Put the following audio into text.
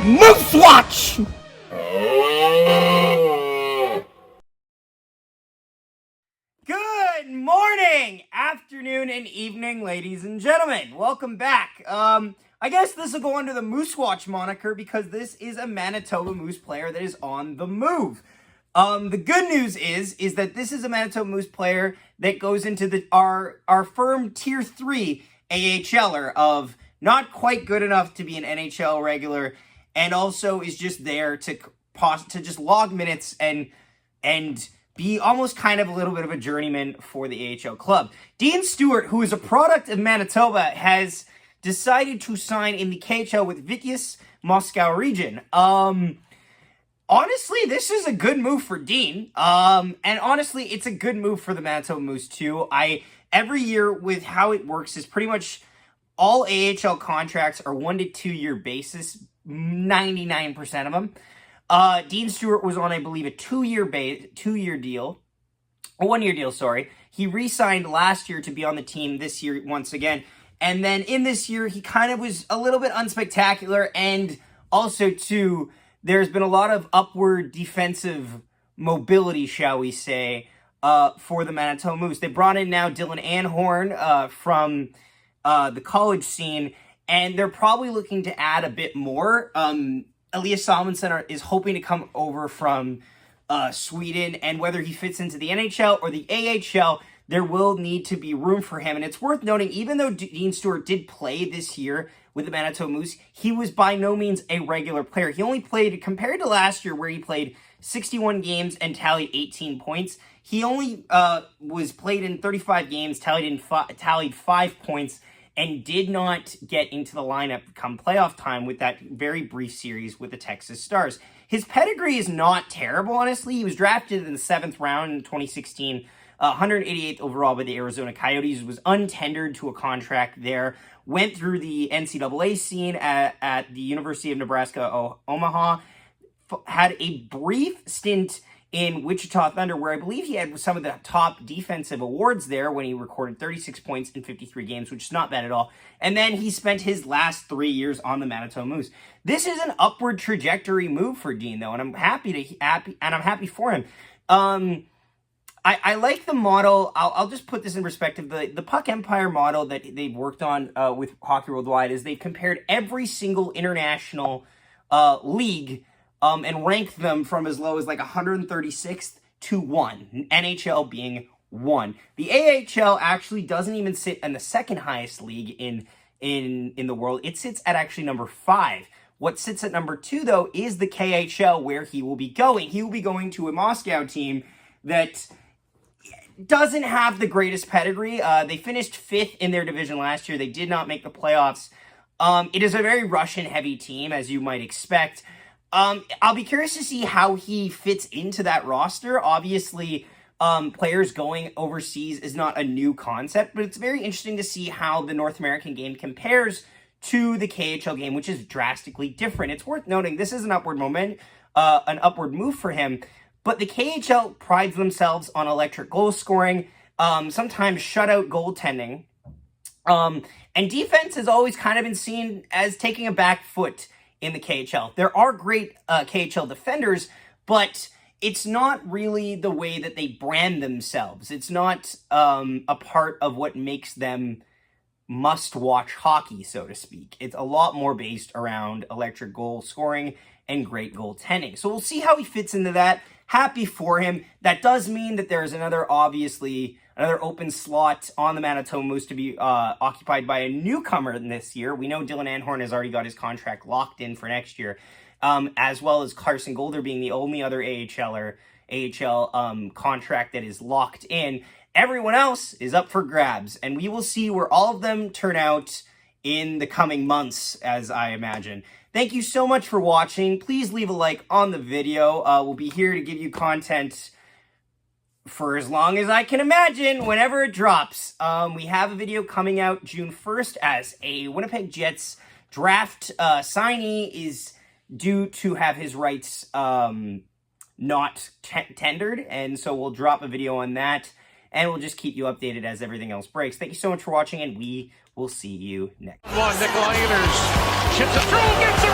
Moose Watch! Good morning, afternoon, and evening, ladies and gentlemen. Welcome back. I guess this will go under the Moose Watch moniker because this is a Manitoba Moose player that is on the move. The good news is that this is a Manitoba Moose player that goes into our firm Tier 3 AHLer of not quite good enough to be an NHL regular, and also is just there to just log minutes and be almost kind of a little bit of a journeyman for the AHL club. Dean Stewart, who is a product of Manitoba, has decided to sign in the KHL with Vityaz Moscow region. Honestly, this is a good move for Dean. And honestly, it's a good move for the Manitoba Moose too. Every year with how it works is pretty much all AHL contracts are 1 to 2 year basis, 99% of them. Dean Stewart was on, I believe, a 1-year deal. He re-signed last year to be on the team this year once again. And then in this year, he kind of was a little bit unspectacular. And also, too, there's been a lot of upward defensive mobility, shall we say, for the Manitoba Moose. They brought in now Dylan Anhorn from the college scene, and they're probably looking to add a bit more. Elias Salmonson is hoping to come over from Sweden, and whether he fits into the NHL or the AHL, there will need to be room for him. And it's worth noting, even though Dean Stewart did play this year with the Manitoba Moose, he was by no means a regular player. He only played, compared to last year where he played 61 games and tallied 18 points, he only was played in 35 games, tallied 5 points, and did not get into the lineup come playoff time with that very brief series with the Texas Stars. His pedigree is not terrible, honestly. He was drafted in the 7th round in 2016, 188th overall by the Arizona Coyotes, was untendered to a contract there, went through the NCAA scene at the University of Nebraska, Omaha, had a brief stint in Wichita Thunder, where I believe he had some of the top defensive awards there when he recorded 36 points in 53 games, which is not bad at all. And then he spent his last 3 years on the Manitoba Moose. This is an upward trajectory move for Dean, though, and I'm happy for him. I like the model. I'll just put this in perspective. The Puck Empire model that they've worked on with Hockey Worldwide is they've compared every single international league and ranked them from as low as like 136th to 1, NHL being 1. The AHL actually doesn't even sit in the second highest league in the world. It sits at actually number 5. What sits at number 2, though, is the KHL, where he will be going. He will be going to a Moscow team that doesn't have the greatest pedigree. They finished 5th in their division last year. They did not make the playoffs. It is a very Russian-heavy team, as you might expect. I'll be curious to see how he fits into that roster. Obviously, players going overseas is not a new concept, but it's very interesting to see how the North American game compares to the KHL game, which is drastically different. It's worth noting this is an upward move for him, but the KHL prides themselves on electric goal scoring, sometimes shutout goaltending, and defense has always kind of been seen as taking a back foot in the KHL. There are great KHL defenders, but it's not really the way that they brand themselves. It's not a part of what makes them must-watch hockey, so to speak. It's a lot more based around electric goal scoring and great goaltending. So we'll see how he fits into that. Happy for him. That does mean that there's another open slot on the Manitoba Moose to be occupied by a newcomer this year. We know Dylan Anhorn has already got his contract locked in for next year, as well as Carson Golder being the only other AHL contract that is locked in. Everyone else is up for grabs, and we will see where all of them turn out in the coming months, as I imagine. Thank you so much for watching. Please leave a like on the video. We'll be here to give you content for as long as I can imagine, whenever it drops. We have a video coming out June 1st as a Winnipeg Jets draft signee is due to have his rights not tendered, and so we'll drop a video on that, and we'll just keep you updated as everything else breaks. Thank you so much for watching, and we will see you next. One, Nikolai Ehlers chips it through, gets it!